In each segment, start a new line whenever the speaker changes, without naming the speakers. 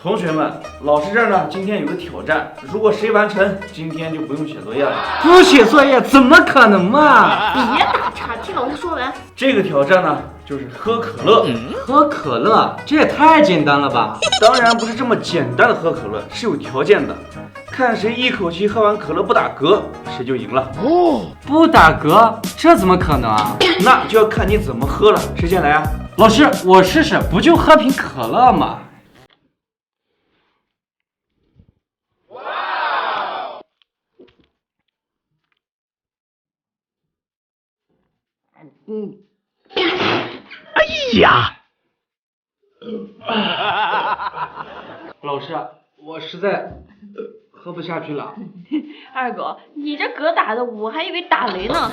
同学们，老师这儿呢，今天有个挑战，如果谁完成，今天就不用写作业了。
不写作业怎么可能嘛？
别打岔，听老师说完。
这个挑战呢，就是喝可乐。
喝可乐，这也太简单了吧？
当然不是这么简单的喝可乐，是有条件的。看谁一口气喝完可乐不打嗝，谁就赢了。
哦，不打嗝，这怎么可能啊？
那就要看你怎么喝了。谁先来啊？
老师，我试试，不就喝瓶可乐吗？
哎呀！
老师，我实在喝不下去了。
二狗，你这嗝打的，我还以为打雷呢。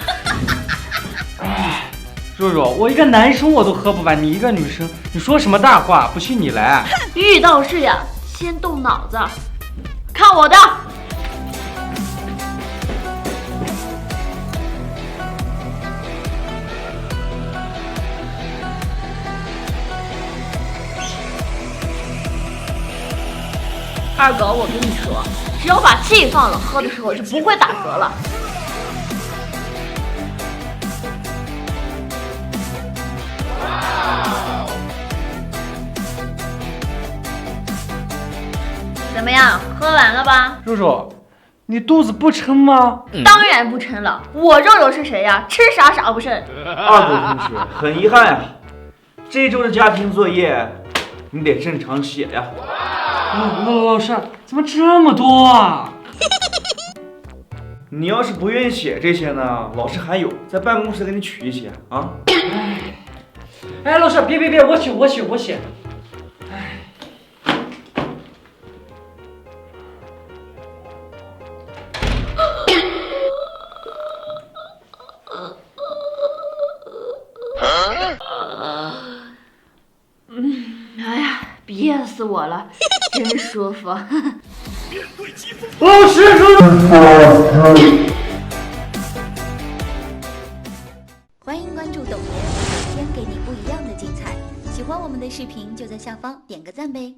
哎，若若，我一个男生我都喝不完，你一个女生，你说什么大话？不信你来。
遇到事呀，先动脑子，看我的。二狗，我跟你说，只要把气放了，喝的时候就不会打嗝了。怎么样，喝完了吧？
肉肉，你肚子不撑吗？
当然不撑了，我肉肉是谁呀？吃啥啥不剩。
二狗同学，很遗憾呀，这周的家庭作业你得正常写呀。
老师，怎么这么多啊？
你要是不愿意写这些呢，老师还有，在办公室给你取一些啊。
哎，老师，别，我写。
哎呀，憋死我了，真舒服。
老师，
欢迎关注董爷，每天给你不一样的精彩。喜欢我们的视频就在下方点个赞呗。